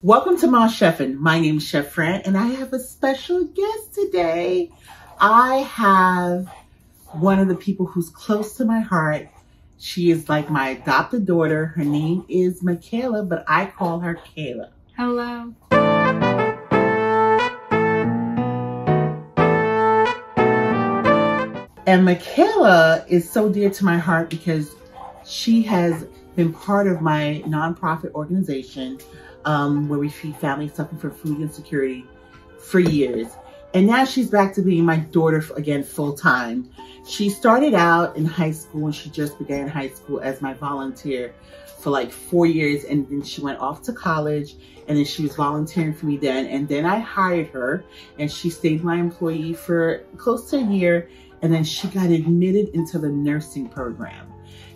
Welcome to My Chefin'. My name is Chef Fran, and I have a special guest today. I have one of the people who's close to my heart. She is like my adopted daughter. Her name is Michaela, but I call her Kayla. Hello. And Michaela is so dear to my heart because she has been part of my nonprofit organization where we feed families suffering from food insecurity for years. And now she's back to being my daughter again full time. She started out in high school and she just began high school as my volunteer for like 4 years, and then she went off to college, and then she was volunteering for me then. And then I hired her and she stayed my employee for close to a year, and then she got admitted into the nursing program.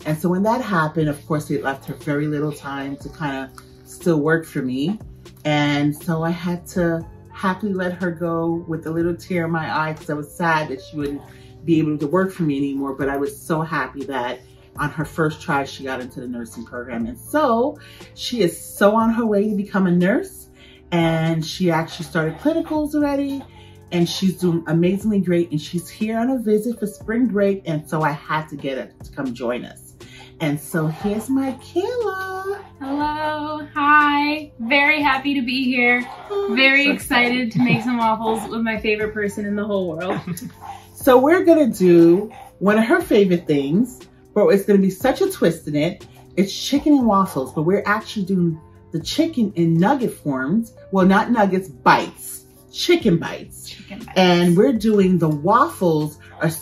And so when that happened, of course, it left her very little time to kind of still work for me. And so I had to happily let her go with a little tear in my eye because I was sad that she wouldn't be able to work for me anymore. But I was so happy that on her first try, she got into the nursing program. And so she is so on her way to become a nurse. And she actually started clinicals already. And she's doing amazingly great. And she's here on a visit for spring break. And so I had to get her to come join us. And so here's Michaela. Hello. Hi. Very happy to be here. Very excited to make some waffles with my favorite person in the whole world. So we're going to do one of her favorite things, but it's going to be such a twist in it. It's chicken and waffles, but we're actually doing the chicken in nugget forms. Well, not nuggets, bites. Chicken bites. Chicken bites. And we're doing the waffles.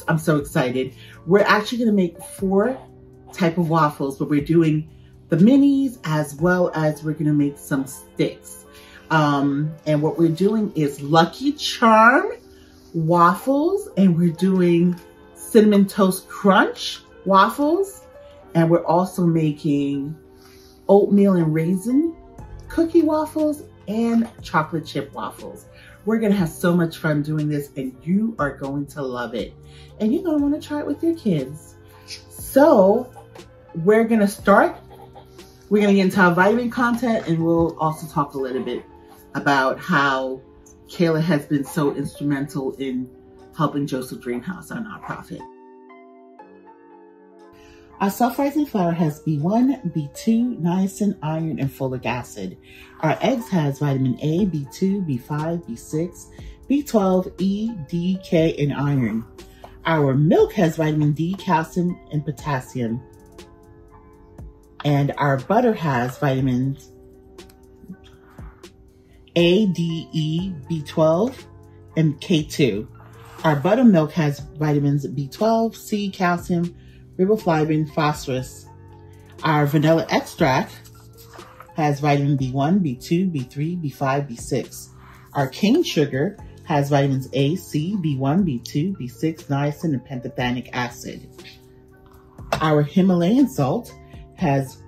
I'm so excited. We're actually going to make 4 type of waffles, but we're doing the minis as well as we're going to make some Stix. And what we're doing is Lucky Charm waffles, and we're doing Cinnamon Toast Crunch waffles, and we're also making oatmeal and raisin cookie waffles and chocolate chip waffles. We're going to have so much fun doing this, and you are going to love it. And you're going to want to try it with your kids. So we're going to start. We're going to get into our vitamin content, and we'll also talk a little bit about how Kayla has been so instrumental in helping Joseph Dreamhouse, our nonprofit. Our self-rising flour has B1, B2, niacin, iron, and folic acid. Our eggs has vitamin A, B2, B5, B6, B12, E, D, K, and iron. Our milk has vitamin D, calcium, and potassium. And our butter has vitamins A, D, E, B12, and K2. Our buttermilk has vitamins B12, C, calcium, riboflavin, phosphorus. Our vanilla extract has vitamin B1, B2, B3, B5, B6. Our cane sugar has vitamins A, C, B1, B2, B6, niacin, and pantothenic acid. Our Himalayan salt has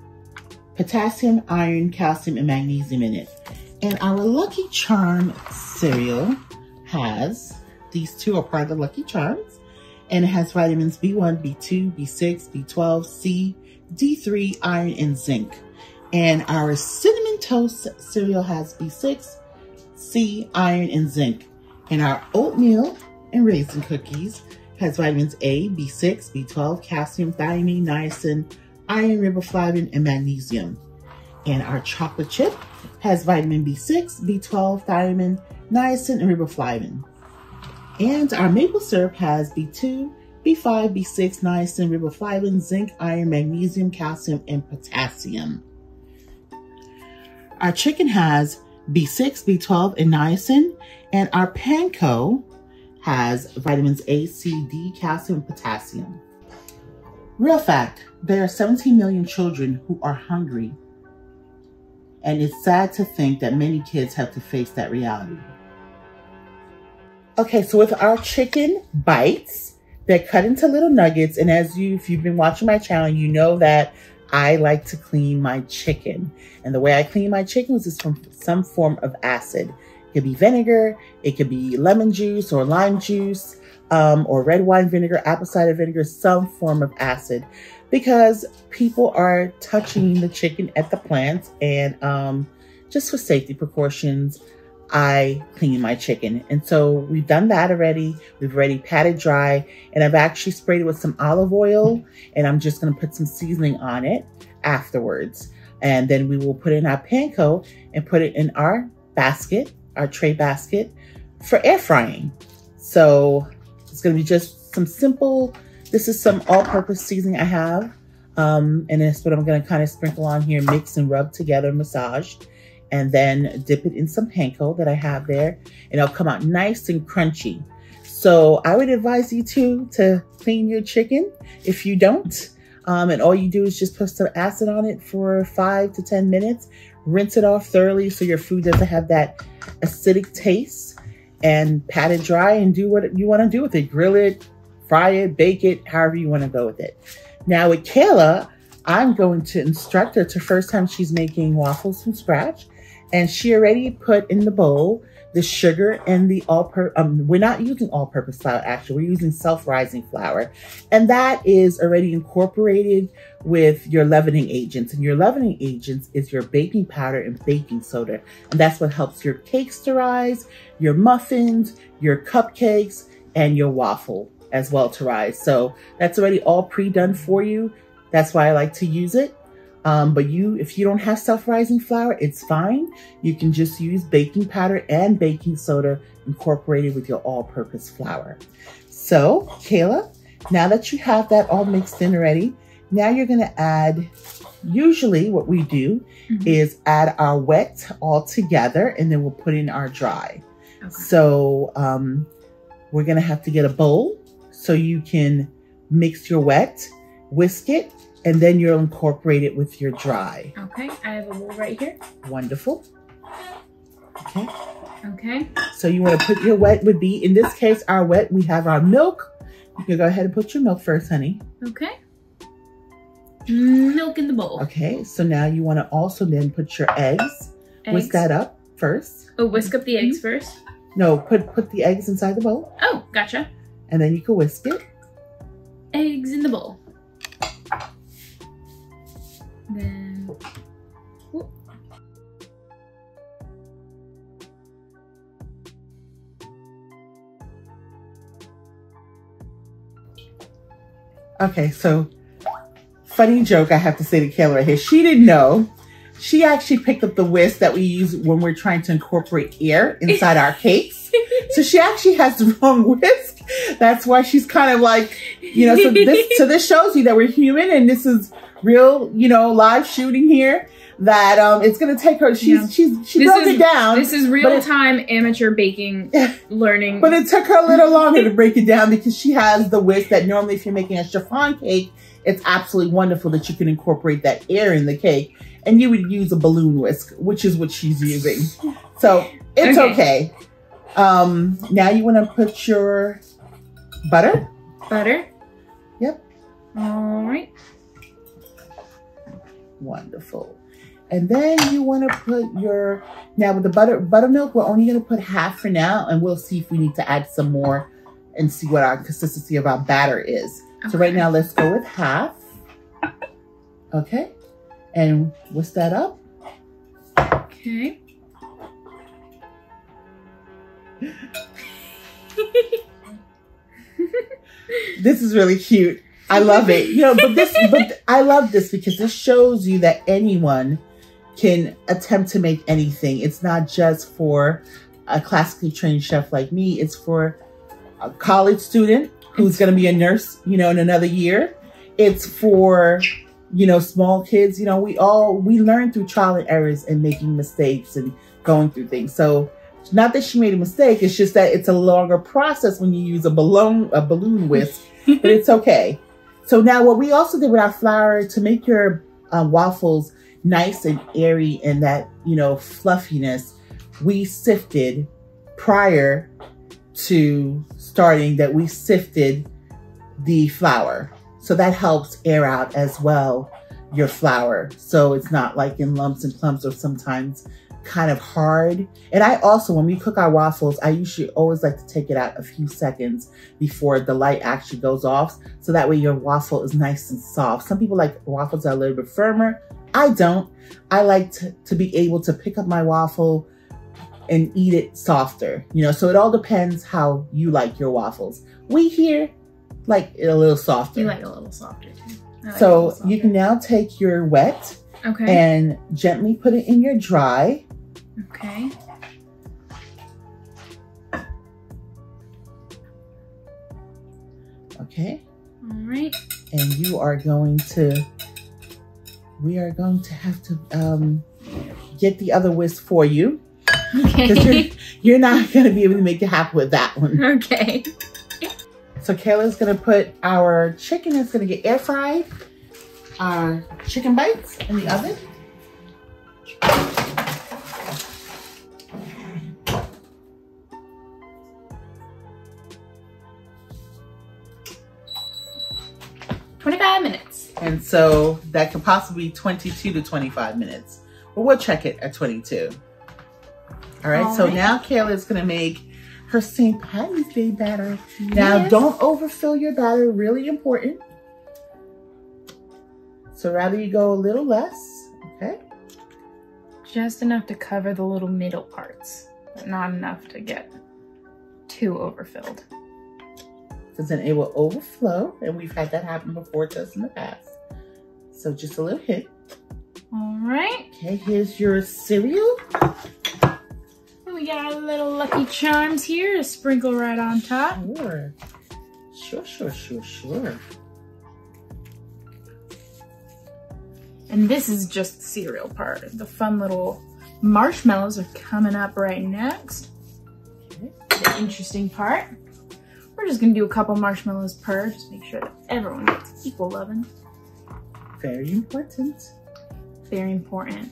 potassium, iron, calcium, and magnesium in it. And our Lucky Charm cereal has, these 2 are part of the Lucky Charms, and it has vitamins B1, B2, B6, B12, C, D3, iron, and zinc. And our Cinnamon Toast cereal has B6, C, iron, and zinc. And our oatmeal and raisin cookies has vitamins A, B6, B12, calcium, thiamine, niacin, iron, riboflavin, and magnesium. And our chocolate chip has vitamin B6, B12, thiamine, niacin, and riboflavin. And our maple syrup has B2, B5, B6, niacin, riboflavin, zinc, iron, magnesium, calcium, and potassium. Our chicken has B6, B12, and niacin. And our panko has vitamins A, C, D, calcium, and potassium. Real fact, there are 17 million children who are hungry. And it's sad to think that many kids have to face that reality. Okay, so with our chicken bites, they're cut into little nuggets. And if you've been watching my channel, you know that I like to clean my chicken. And the way I clean my chicken is from some form of acid. It could be vinegar, it could be lemon juice or lime juice, or red wine vinegar, apple cider vinegar, some form of acid. Because people are touching the chicken at the plant and just for safety precautions, I clean my chicken. And so we've done that already. We've already patted dry, and I've actually sprayed it with some olive oil, and I'm just gonna put some seasoning on it afterwards. And then we will put it in our panko and put it in our basket, our tray basket for air frying. So it's gonna be just some simple, this is some all-purpose seasoning I have. And that's what I'm gonna kind of sprinkle on here, mix and rub together, massage, and then dip it in some panko that I have there, and it'll come out nice and crunchy. So I would advise you to clean your chicken if you don't. And all you do is just put some acid on it for 5 to 10 minutes, rinse it off thoroughly so your food doesn't have that acidic taste, and pat it dry and do what you want to do with it. Grill it, fry it, bake it, however you want to go with it. Now with Kayla, I'm going to instruct her. It's her first time she's making waffles from scratch, and she already put in the bowl the sugar and the we're not using all-purpose flour, actually. We're using self-rising flour, and that is already incorporated with your leavening agents. And your leavening agents is your baking powder and baking soda, and that's what helps your cakes to rise, your muffins, your cupcakes, and your waffle as well to rise. So that's already all pre-done for you. That's why I like to use it. But if you don't have self-rising flour, it's fine. You can just use baking powder and baking soda incorporated with your all-purpose flour. So Kayla, now that you have that all mixed in already, now you're gonna add, usually what we do is add our wet all together, and then we'll put in our dry. Okay. So we're gonna have to get a bowl so you can mix your wet, whisk it, and then you'll incorporate it with your dry. Okay, I have a bowl right here. Wonderful. Okay. Okay. So you want to put your wet would be, in this case, our wet, we have our milk. You can go ahead and put your milk first, honey. Okay. Milk in the bowl. Okay, so now you want to also then put your eggs. Whisk that up first. Oh, whisk up the eggs first? No, put the eggs inside the bowl. Oh, gotcha. And then you can whisk it. Eggs in the bowl. Then, whoop. Okay, so funny joke I have to say to Kayla right here. She didn't know. She actually picked up the whisk that we use when we're trying to incorporate air inside our cakes. So she actually has the wrong whisk. That's why she's kind of like, you know, so this shows you that we're human, and this is real, you know, live shooting here, that it's gonna take her, she broke it down. This is real time amateur baking learning. But it took her a little longer to break it down because she has the whisk that normally if you're making a chiffon cake, it's absolutely wonderful that you can incorporate that air in the cake, and you would use a balloon whisk, which is what she's using. So it's okay. Now you wanna put your butter. Butter. Yep. All right. Wonderful. And then you want to put your, now with the buttermilk, we're only going to put half for now, and we'll see if we need to add some more and see what our consistency of our batter is. Okay. So right now, let's go with half. Okay. And whisk that up. Okay. This is really cute. I love it. You know, but I love this because this shows you that anyone can attempt to make anything. It's not just for a classically trained chef like me. It's for a college student who's going to be a nurse, you know, in another year. It's for, you know, small kids. You know, we learn through trial and errors and making mistakes and going through things. So not that she made a mistake. It's just that it's a longer process when you use a balloon whisk, but it's okay. So now what we also did with our flour to make your waffles nice and airy and that, you know, fluffiness, we sifted prior to starting that we sifted the flour. So that helps air out as well your flour. So it's not like in lumps and clumps or sometimes kind of hard. And I also, when we cook our waffles, I usually always like to take it out a few seconds before the light actually goes off. So that way your waffle is nice and soft. Some people like waffles that are a little bit firmer. I don't. I like to be able to pick up my waffle and eat it softer, you know, so it all depends how you like your waffles. We here like it a little softer. You like it a little softer too. Like so you can now take your wet and gently put it in your dry. Okay. Okay. All right. And we are going to have to get the other whisk for you. Okay. Because you're not going to be able to make it happen with that one. Okay. So Kayla's going to put our chicken that's going to get air fried, our chicken bites in the oven. And so that could possibly be 22 to 25 minutes. But we'll check it at 22. All right, so now Kayla is gonna make her St. Patty's Day batter. Yes. Now don't overfill your batter, really important. So rather you go a little less, okay? Just enough to cover the little middle parts, but not enough to get too overfilled. Because then it will overflow, and we've had that happen before to us in the past. So just a little hit. All right. Okay, here's your cereal. And we got our little Lucky Charms here to sprinkle right on top. Sure. And this is just the cereal part. The fun little marshmallows are coming up right next. Okay. The interesting part. We're just gonna do a couple marshmallows per, just make sure that everyone gets equal loving. Very important. Very important.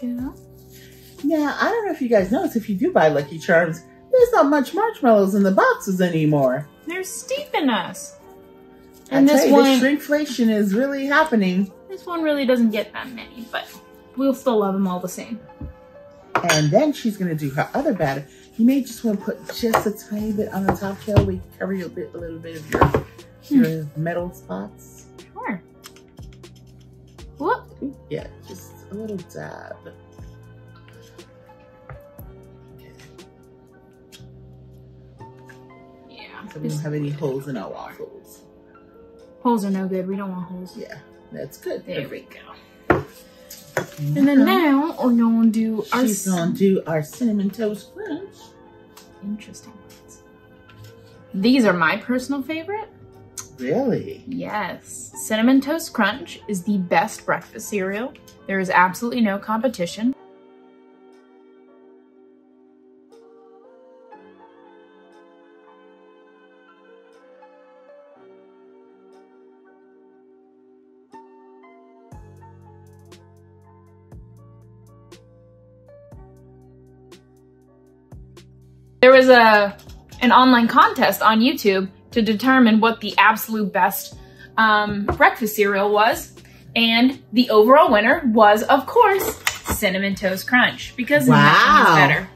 Yeah. Yeah, I don't know if you guys notice, if you do buy Lucky Charms, there's not much marshmallows in the boxes anymore. They're steeping us. And this shrinkflation is really happening. This one really doesn't get that many, but we'll still love them all the same. And then she's gonna do her other batter. You may just want to put just a tiny bit on the top tail. We cover a little bit of your metal spots. Sure. Whoop. Yeah, just a little dab. Okay. Yeah. So we don't have any holes in our waffles. Holes are no good. We don't want holes. Yeah, that's good. There we go. And then now we're going to do our... She's going to do our Cinnamon Toast Crunch. Interesting ones. These are my personal favorite. Really? Yes. Cinnamon Toast Crunch is the best breakfast cereal. There is absolutely no competition. There was an online contest on YouTube to determine what the absolute best breakfast cereal was. And the overall winner was, of course, Cinnamon Toast Crunch, because nothing is better.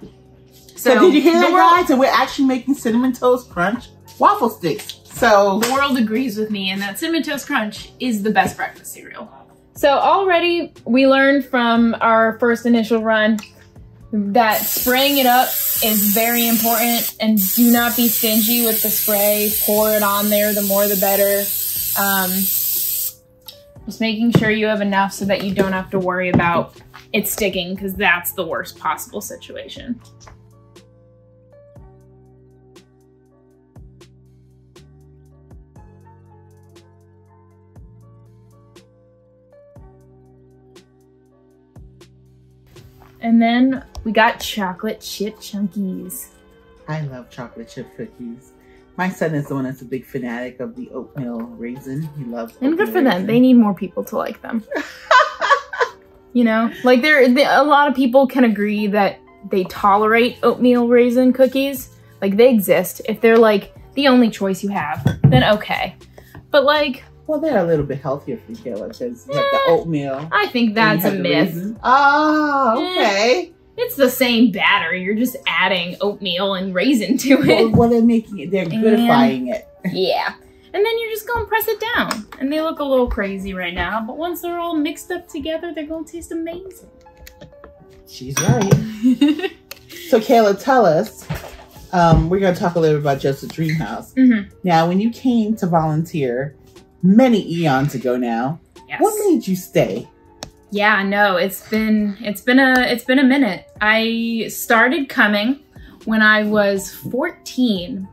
So did you hear that, guys? And we're actually making Cinnamon Toast Crunch waffle sticks. So the world agrees with me in that Cinnamon Toast Crunch is the best breakfast cereal. So already we learned from our first initial run that spraying it up is very important, and do not be stingy with the spray. Pour it on there, the more the better. Just making sure you have enough so that you don't have to worry about it sticking, because that's the worst possible situation. And then we got chocolate chip chunkies. I love chocolate chip cookies. My son is the one that's a big fanatic of the oatmeal raisin. He loves oatmeal. And good for them. They need more people to like them. You know, like a lot of people can agree that they tolerate oatmeal raisin cookies. Like, they exist. If they're like the only choice you have, then okay. But like, well, they're a little bit healthier for you, because you have the oatmeal. I think that's a myth. Oh, okay. It's the same batter. You're just adding oatmeal and raisin to it. Well, they're making it. They're goodifying it. Yeah. And then you're just gonna press it down. And they look a little crazy right now, but once they're all mixed up together, they're gonna taste amazing. She's right. So Kayla, tell us, we're gonna talk a little bit about Joseph Dream House. Now, when you came to volunteer many eons ago now, what made you stay? Yeah, no, it's been a minute. I started coming when I was 14.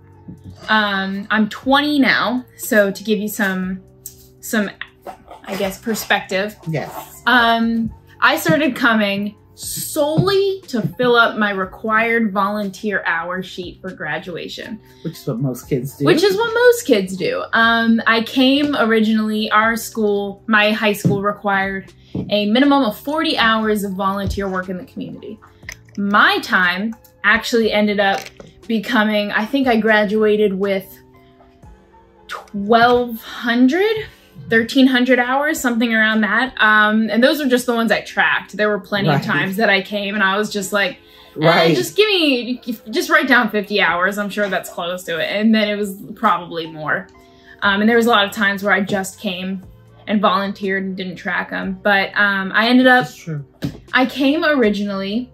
I'm 20 now, so to give you some I guess perspective. Yes. I started coming solely to fill up my required volunteer hour sheet for graduation. Which is what most kids do. Which is what most kids do. I came originally, my high school required a minimum of 40 hours of volunteer work in the community. My time actually ended up becoming, I think I graduated with 1,300 hours, something around that. And those are just the ones I tracked. There were plenty of times that I came and I was just like, just write down 50 hours. I'm sure that's close to it. And then it was probably more. And there was a lot of times where I just came and volunteered and didn't track them. But I ended up, I came originally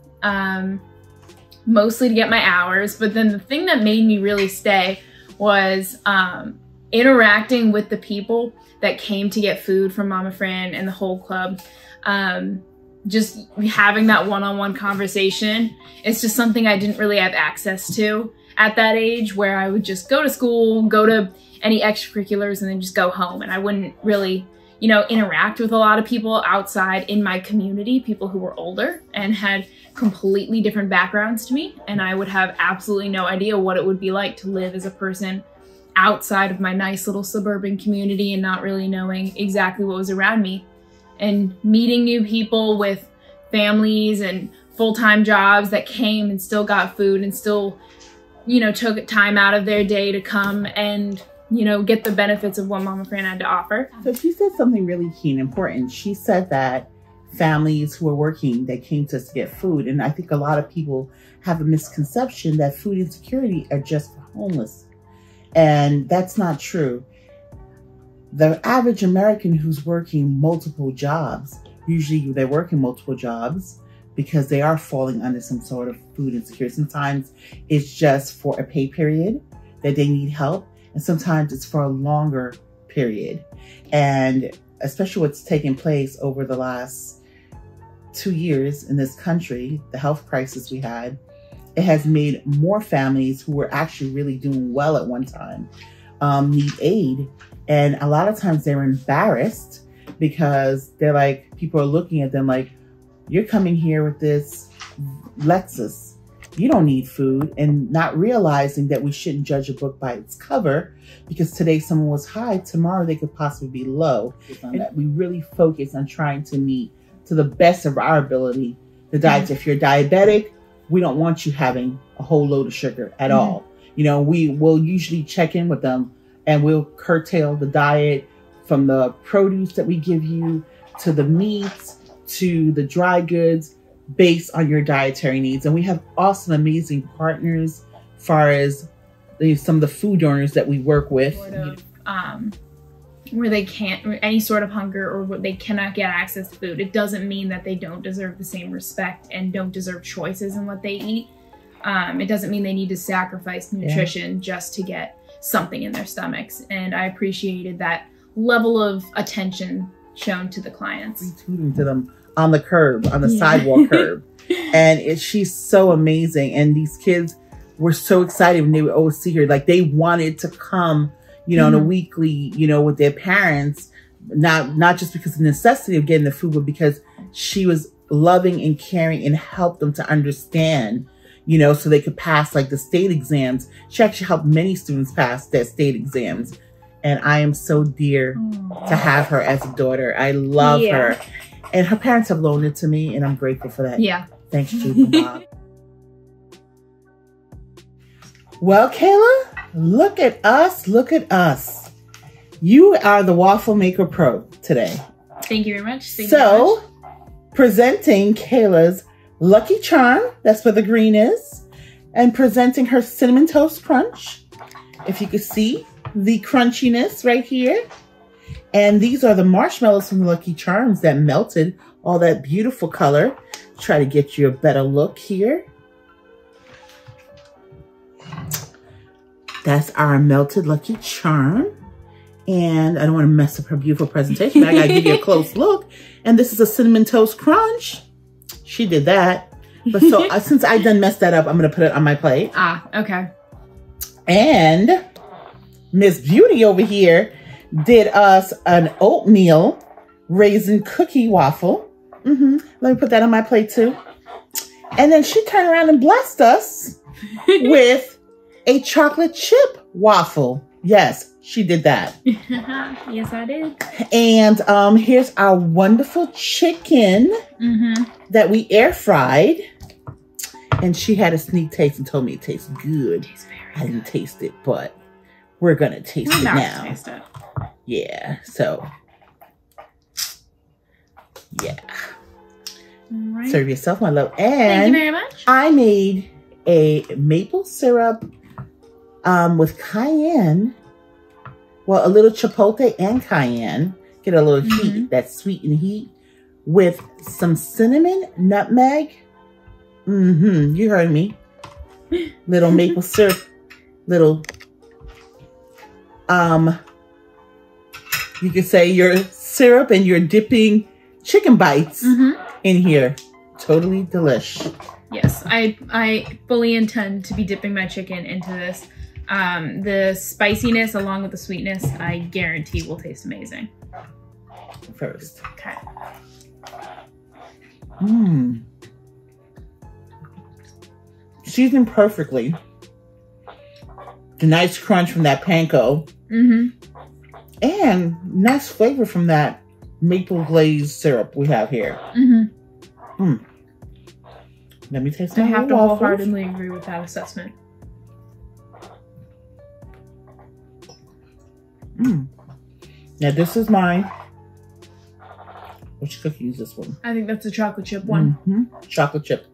mostly to get my hours. But then the thing that made me really stay was interacting with the people that came to get food from Mama Fran and the whole club. Just having that one-on-one conversation. It's just something I didn't really have access to at that age, where I would just go to school, go to any extracurriculars, and then just go home. And I wouldn't really, you know, interact with a lot of people outside in my community, people who were older and had completely different backgrounds to me. And I would have absolutely no idea what it would be like to live as a person outside of my nice little suburban community and not really knowing exactly what was around me. And meeting new people with families and full-time jobs that came and still got food and still, you know, took time out of their day to come and, you know, get the benefits of what Mama Fran had to offer. So she said something really key and important. She said that families who are working, they came to us to get food. And I think a lot of people have a misconception that food insecurity are just for homeless. And that's not true. The average American who's working multiple jobs, usually they're working multiple jobs because they are falling under some sort of food insecurity. Sometimes it's just for a pay period that they need help, and sometimes it's for a longer period. And especially what's taken place over the last 2 years in this country, the health crisis we had, it has made more families who were actually really doing well at one time need aid. And a lot of times they're embarrassed because they're like, people are looking at them like, you're coming here with this Lexus. You don't need food. And not realizing that we shouldn't judge a book by its cover, because today someone was high, tomorrow they could possibly be low. And that we really focus on trying to meet to the best of our ability the diets. If you're diabetic, we don't want you having a whole load of sugar at all. You know, we will usually check in with them and we'll curtail the diet from the produce that we give you to the meats to the dry goods based on your dietary needs. And we have awesome, amazing partners as far as some of the food donors that we work with. Where they can't, any sort of hunger or they cannot get access to food. It doesn't mean that they don't deserve the same respect and don't deserve choices in what they eat. It doesn't mean they need to sacrifice nutrition just to get something in their stomachs. And I appreciated that level of attention shown to the clients. Retweeting to them on the curb, on the sidewalk curb. And she's so amazing. And these kids were so excited when they would always see her. Like, they wanted to come, you know, on a weekly, you know, with their parents, not just because of the necessity of getting the food, but because she was loving and caring and helped them to understand, you know, so they could pass like the state exams. She actually helped many students pass their state exams. And I am so dear to have her as a daughter. I love her. And her parents have loaned it to me, and I'm grateful for that. Yeah. Thanks, Jude and Bob. Well, Kayla, look at us. Look at us. You are the Waffle Maker Pro today. Thank you very much. Thank you very much. Presenting Kayla's Lucky Charm, that's where the green is, and presenting her Cinnamon Toast Crunch. If you could see, the crunchiness right here. And these are the marshmallows from Lucky Charms that melted all that beautiful color. Try to get you a better look here. That's our melted Lucky Charm. And I don't want to mess up her beautiful presentation, but I gotta give you a close look. And this is a Cinnamon Toast Crunch. She did that. But so since I done messed that up, I'm gonna put it on my plate. Ah, okay. And Miss Beauty over here did us an oatmeal raisin cookie waffle. Let me put that on my plate too. And then she turned around and blessed us with a chocolate chip waffle. Yes, she did that. Yes, I did. And here's our wonderful chicken that we air fried. And she had a sneak taste and told me it tastes good. It tastes very I didn't taste it, but we're gonna taste it now. Taste it. Yeah, so yeah. Right. Serve yourself, my love. And thank you very much. I made a maple syrup with cayenne. Well, a little chipotle and cayenne. Get a little heat, that sweet and heat, with some cinnamon, nutmeg. You heard me. Little maple syrup, little you could say your syrup, and you're dipping chicken bites in here. Totally delish. Yes, I fully intend to be dipping my chicken into this. The spiciness along with the sweetness, I guarantee will taste amazing. First. Okay. Seasoned perfectly. The nice crunch from that panko. And nice flavor from that maple glazed syrup we have here. Let me taste my I have to waffles. wholeheartedly agree with that assessment. Now this is mine. Which cookie is this one? I think that's the chocolate chip one. Chocolate chip.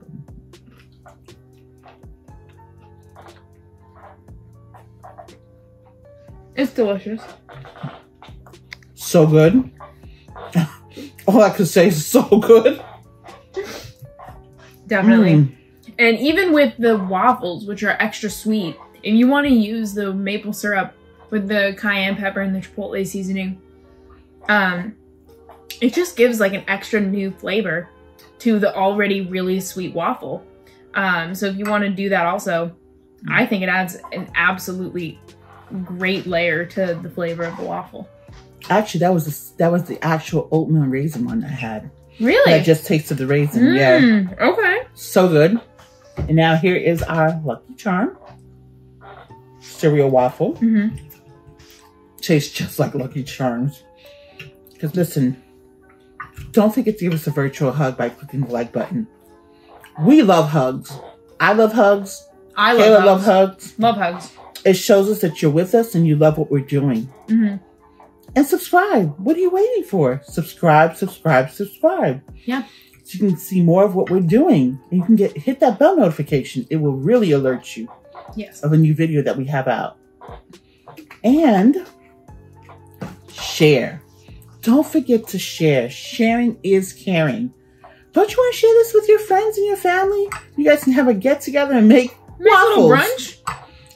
It's delicious. So good. All I could say is so good. Definitely. And even with the waffles, which are extra sweet, if you want to use the maple syrup with the cayenne pepper and the chipotle seasoning, it just gives like an extra new flavor to the already really sweet waffle. So if you want to do that also, I think it adds an absolutely great layer to the flavor of the waffle. Actually, that was the actual oatmeal raisin one I had. Really? I just tasted the raisin. Yeah. Okay. So good. And now here is our Lucky Charm cereal waffle. Tastes just like Lucky Charms. Because listen, don't forget to give us a virtual hug by clicking the like button. We love hugs. I love hugs. I Kayla love hugs. Love hugs. It shows us that you're with us and you love what we're doing. And subscribe. What are you waiting for? Subscribe, subscribe, subscribe. Yeah. So you can see more of what we're doing. And you can hit that bell notification. It will really alert you of a new video that we have out. And share. Don't forget to share. Sharing is caring. Don't you want to share this with your friends and your family? You guys can have a get together and make waffles. A little brunch.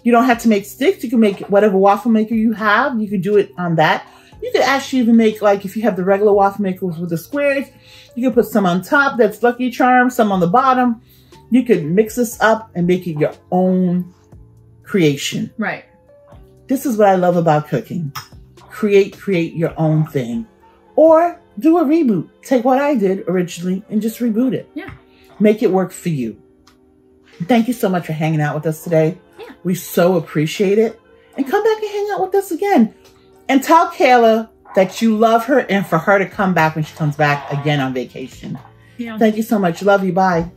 You don't have to make Stix. You can make whatever waffle maker you have. You can do it on that. You could actually even make, like, if you have the regular waffle makers with the squares, you can put some on top that's Lucky Charms, some on the bottom. You could mix this up and make it your own creation. Right. This is what I love about cooking. Create your own thing. Or do a reboot. Take what I did originally and just reboot it. Yeah. Make it work for you. Thank you so much for hanging out with us today. Yeah. We so appreciate it. And come back and hang out with us again. And tell Kayla that you love her and for her to come back when she comes back again on vacation. Yeah. Thank you so much. Love you. Bye.